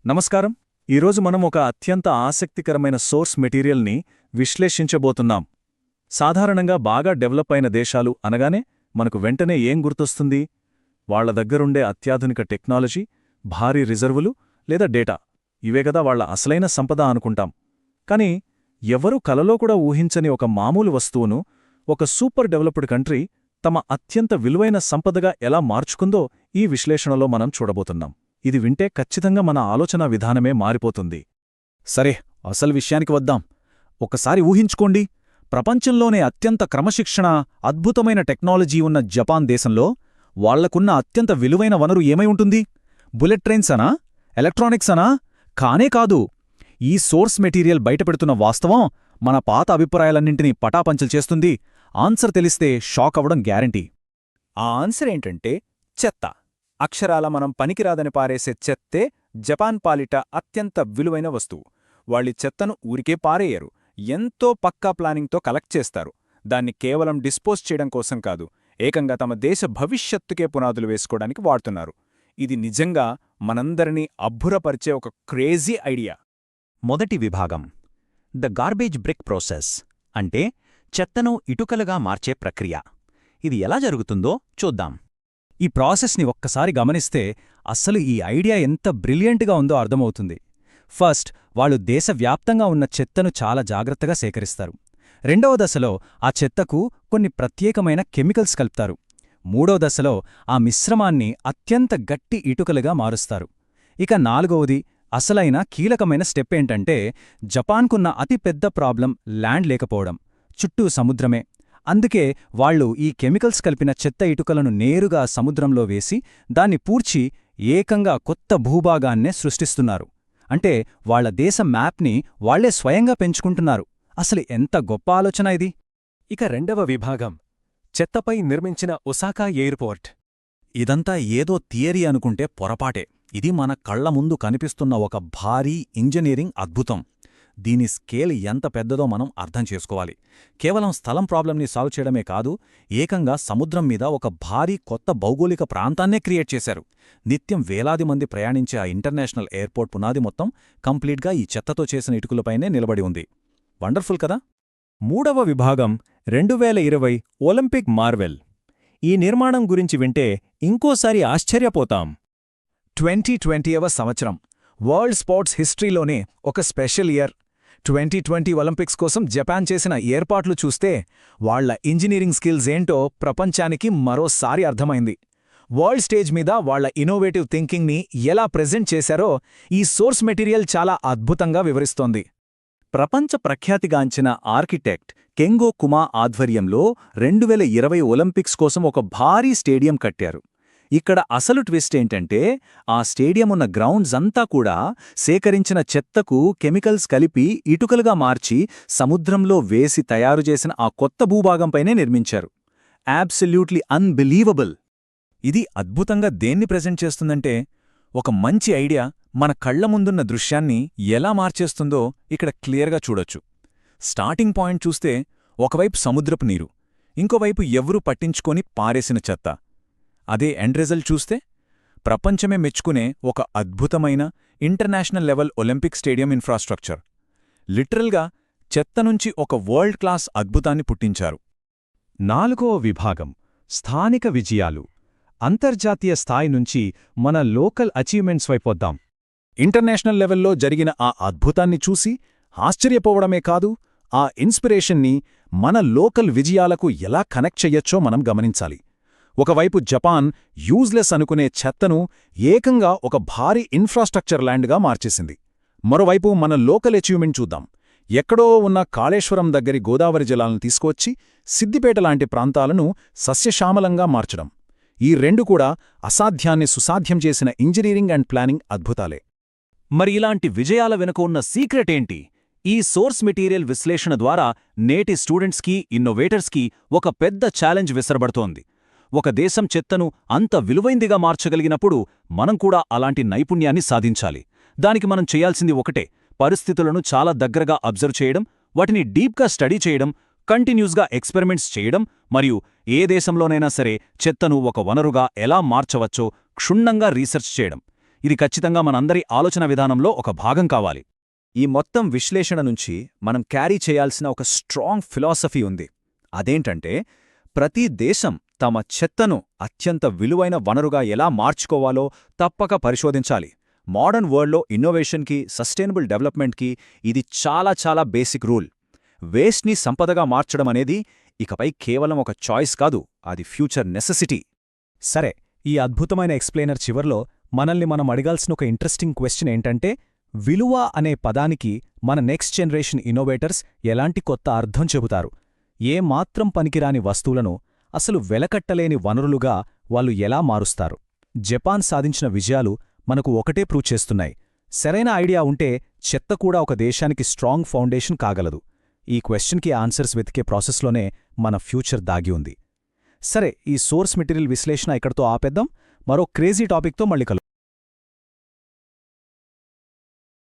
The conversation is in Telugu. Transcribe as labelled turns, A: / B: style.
A: నమస్కారం. ఈరోజు మనం ఒక అత్యంత ఆసక్తికరమైన సోర్స్ మెటీరియల్ని విశ్లేషించబోతున్నాం. సాధారణంగా బాగా డెవలప్ అయిన దేశాలు అనగానే మనకు వెంటనే ఏం గుర్తొస్తుంది? వాళ్ల దగ్గరుండే అత్యాధునిక టెక్నాలజీ, భారీ రిజర్వులు లేదా డేటా. ఇవే కదా వాళ్ల అసలైన సంపద అనుకుంటాం. కాని ఎవరూ కలలో కూడా ఊహించని ఒక మామూలు వస్తువును ఒక సూపర్ డెవలప్డ్ కంట్రీ తమ అత్యంత విలువైన సంపదగా ఎలా మార్చుకుందో ఈ విశ్లేషణలో మనం చూడబోతున్నాం. ఇది వింటే ఖచ్చితంగా మన ఆలోచనా విధానమే మారిపోతుంది.
B: సరే, అసలు విషయానికి వద్దాం. ఒకసారి ఊహించుకోండి, ప్రపంచంలోనే అత్యంత క్రమశిక్షణ, అద్భుతమైన టెక్నాలజీ ఉన్న జపాన్ దేశంలో వాళ్లకున్న అత్యంత విలువైన వనరు ఏమై ఉంటుంది? బుల్లెట్ ట్రైన్స్ అనా? ఎలక్ట్రానిక్స్ అనా? కానే కాదు. ఈ సోర్స్ మెటీరియల్ బయటపెడుతున్న వాస్తవం మన పాత అభిప్రాయాలన్నింటినీ పటాపంచలు చేస్తుంది. ఆన్సర్ తెలిస్తే షాక్ అవ్వడం గ్యారంటీ.
C: ఆ ఆన్సర్ ఏంటంటే చెత్త. అక్షరాల మనం పనికిరాదని పారేసే చెత్తే జపాన్ పాలిట అత్యంత విలువైన వస్తువు. వాళ్ళి చెత్తను ఊరికే పారేయరు, ఎంతో పక్కా ప్లానింగ్తో కలెక్ట్ చేస్తారు. దాన్ని కేవలం డిస్పోజ్ చేయడం కోసం కాదు, ఏకంగా తమ దేశ భవిష్యత్తుకే పునాదులు వేసుకోవడానికి వాడుతున్నారు. ఇది నిజంగా మనందరినీ అబ్బురపరిచే ఒక క్రేజీ ఐడియా.
D: మొదటి విభాగం, ద గార్బేజ్ బ్రిక్ ప్రాసెస్, అంటే చెత్తను ఇటుకలుగా మార్చే ప్రక్రియ. ఇది ఎలా జరుగుతుందో చూద్దాం.
B: ఈ ప్రాసెస్ని ఒక్కసారి గమనిస్తే అస్సలు ఈ ఐడియా ఎంత బ్రిలియంట్గా ఉందో అర్థమవుతుంది. ఫస్ట్, వాళ్ళు దేశవ్యాప్తంగా ఉన్న చెత్తను చాలా జాగ్రత్తగా సేకరిస్తారు. రెండవ దశలో ఆ చెత్తకు కొన్ని ప్రత్యేకమైన కెమికల్స్ కలుపుతారు. మూడో దశలో ఆ మిశ్రమాన్ని అత్యంత గట్టి ఇటుకలుగా మారుస్తారు. ఇక నాలుగవది, అసలైన కీలకమైన స్టెప్ ఏంటంటే, జపాన్కున్న అతిపెద్ద ప్రాబ్లం ల్యాండ్ లేకపోవడం, చుట్టూ సముద్రమే. అందుకే వాళ్లు ఈ కెమికల్స్ కలిపిన చెత్త ఇటుకలను నేరుగా సముద్రంలో వేసి దాన్ని పూడ్చి ఏకంగా కొత్త భూభాగాన్నే సృష్టిస్తున్నారు. అంటే వాళ్ల దేశ మ్యాప్ని వాళ్లే స్వయంగా పెంచుకుంటున్నారు. అసలు ఎంత గొప్ప ఆలోచన ఇది!
A: ఇక రెండవ విభాగం, చెత్తపై నిర్మించిన ఒసాకా ఎయిర్పోర్ట్.
B: ఇదంతా ఏదో థియరీ అనుకుంటే పొరపాటే. ఇది మన కళ్ల ముందు కనిపిస్తున్న ఒక భారీ ఇంజనీరింగ్ అద్భుతం. దీని స్కేల్ ఎంత పెద్దదో మనం అర్థం చేసుకోవాలి. కేవలం స్థలం ప్రాబ్లంని సాల్వ్ చేయడమే కాదు, ఏకంగా సముద్రం మీద ఒక భారీ కొత్త భౌగోళిక ప్రాంతాన్నే క్రియేట్ చేశారు. నిత్యం వేలాది మంది ప్రయాణించే ఆ ఇంటర్నేషనల్ ఎయిర్పోర్ట్ పునాది మొత్తం కంప్లీట్గా ఈ చెత్తతో చేసిన ఇటుకలపైనే నిలబడి ఉంది. వండర్ఫుల్ కదా!
A: మూడవ విభాగం, 2020 ఒలింపిక్ మార్వెల్. ఈ నిర్మాణం గురించి వింటే ఇంకోసారి ఆశ్చర్యపోతాం.
C: 2020వ సంవత్సరం వరల్డ్ స్పోర్ట్స్ హిస్టరీలోనే ఒక స్పెషల్ ఇయర్. 2020 ఒలింపిక్స్ కోసం జపాన్ చేసిన ఏర్పాట్లు చూస్తే వాళ్ల ఇంజనీరింగ్ స్కిల్స్ ఏంటో ప్రపంచానికి మరోసారి అర్థమైంది. వరల్డ్ స్టేజ్ మీద వాళ్ల ఇన్నోవేటివ్ థింకింగ్ని ఎలా ప్రెజెంట్ చేశారో ఈ సోర్స్ మెటీరియల్ చాలా అద్భుతంగా వివరిస్తోంది.
B: ప్రపంచ ప్రఖ్యాతిగాంచిన ఆర్కిటెక్ట్ కెంగో కుమా ఆధ్వర్యంలో 2020 ఒలింపిక్స్ కోసం ఒక భారీ స్టేడియం కట్టారు. ఇక్కడ అసలు ట్విస్ట్ ఏంటంటే, ఆ స్టేడియం ఉన్న గ్రౌండ్స్ అంతా కూడా సేకరించిన చెత్తకు కెమికల్స్ కలిపి ఇటుకలుగా మార్చి సముద్రంలో వేసి తయారుచేసిన ఆ కొత్త భూభాగంపైనే నిర్మించారు. Absolutely unbelievable!
A: ఇది అద్భుతంగా దేన్ని ప్రెజెంట్ చేస్తుందంటే, ఒక మంచి ఐడియా మన కళ్ల ముందున్న దృశ్యాన్ని ఎలా మార్చేస్తుందో ఇక్కడ క్లియర్గా చూడొచ్చు. స్టార్టింగ్ పాయింట్ చూస్తే ఒకవైపు సముద్రపు నీరు, ఇంకోవైపు ఎవ్వరూ పట్టించుకొని పారేసిన చెత్త. అదే ఎండ్ రిజల్ట్ చూస్తే ప్రపంచమే మెచ్చుకునే ఒక అద్భుతమైన international level Olympic stadium infrastructure. లిటరల్గా చెత్త నుంచి ఒక వరల్డ్ క్లాస్ అద్భుతాన్ని పుట్టించారు.
B: నాలుగవ విభాగం, స్థానిక విజయాలు. అంతర్జాతీయ స్థాయి నుంచి మన లోకల్ అచీవ్మెంట్స్ వైపొద్దాం.
A: ఇంటర్నేషనల్ లెవెల్లో జరిగిన ఆ అద్భుతాన్ని చూసి ఆశ్చర్యపోవడమే కాదు, ఆ ఇన్స్పిరేషన్ని మన లోకల్ విజయాలకు ఎలా కనెక్ట్ చెయ్యొచ్చో మనం గమనించాలి. ఒకవైపు జపాన్ యూజ్లెస్ అనుకునే చెత్తను ఏకంగా ఒక భారీ ఇన్ఫ్రాస్ట్రక్చర్ ల్యాండ్గా మార్చేసింది. మరోవైపు మన లోకల్ అచీవ్మెంట్ చూద్దాం. ఎక్కడో ఉన్న కాళేశ్వరం దగ్గరి గోదావరి జలాలను తీసుకువచ్చి సిద్దిపేట లాంటి ప్రాంతాలను సస్యశ్యామలంగా మార్చడం. ఈ రెండు కూడా అసాధ్యాన్ని సుసాధ్యం చేసిన ఇంజనీరింగ్ అండ్ ప్లానింగ్ అద్భుతాలే.
D: మరి ఇలాంటి విజయాల వెనుక ఉన్న సీక్రెట్ ఏంటి? ఈ సోర్స్ మెటీరియల్ విశ్లేషణ ద్వారా నేటి స్టూడెంట్స్కి, ఇన్నోవేటర్స్కి ఒక పెద్ద ఛాలెంజ్ విసరబడుతోంది. ఒక దేశం చెత్తను అంత విలువైందిగా మార్చగలిగినప్పుడు మనం కూడా అలాంటి నైపుణ్యాన్ని సాధించాలి. దానికి మనం చేయాల్సింది ఒకటే, పరిస్థితులను చాలా దగ్గరగా అబ్జర్వ్ చేయడం, వాటిని డీప్గా స్టడీ చేయడం, కంటిన్యూస్గా ఎక్స్పెరిమెంట్స్ చేయడం, మరియు ఏ దేశంలోనైనా సరే చెత్తను ఒక వనరుగా ఎలా మార్చవచ్చో క్షుణ్ణంగా రీసెర్చ్ చేయడం. ఇది ఖచ్చితంగా మనందరి ఆలోచన విధానంలో ఒక భాగం కావాలి.
C: ఈ మొత్తం విశ్లేషణ నుంచి మనం క్యారీ చేయాల్సిన ఒక స్ట్రాంగ్ ఫిలాసఫీ ఉంది. అదేంటంటే, ప్రతి దేశం తమ చెత్తను అత్యంత విలువైన వనరుగా ఎలా మార్చుకోవాలో తప్పక పరిశోధించాలి. మోడర్న్ వరల్డ్లో ఇన్నోవేషన్కి, సస్టైనబుల్ డెవలప్మెంట్కి ఇది చాలా చాలా బేసిక్ రూల్. వేస్ట్ని సంపదగా మార్చడమనేది ఇకపై కేవలం ఒక చాయిస్ కాదు, అది ఫ్యూచర్ నెసెసిటీ.
B: సరే, ఈ అద్భుతమైన ఎక్స్ప్లెయినర్ చివర్లో మనల్ని మనం అడగాల్సిన ఒక ఇంట్రెస్టింగ్ క్వశ్చన్ ఏంటంటే, విలువ అనే పదానికి మన నెక్స్ట్ జనరేషన్ ఇన్నోవేటర్స్ ఎలాంటి కొత్త అర్థం చెబుతారు? ఏ మాత్రం పనికిరాని వస్తువులను అసలు వెలకట్టలేని వనరులుగా వాళ్ళు ఎలా మారుస్తారు? జపాన్ సాధించిన విజయాలు మనకు ఒకటే ప్రూవ్ చేస్తున్నాయి. సరైన ఐడియా ఉంటే చెత్త కూడా ఒక దేశానికి స్ట్రాంగ్ ఫౌండేషన్ కాగలదు. ఈ క్వశ్చన్కి ఆన్సర్స్ వెతికే ప్రాసెస్లోనే మన ఫ్యూచర్ దాగి ఉంది. సరే, ఈ సోర్స్ మెటీరియల్ విశ్లేషణ ఇక్కడితో ఆపేద్దాం. మరో క్రేజీ టాపిక్తో మళ్ళీ కలుద్దాం.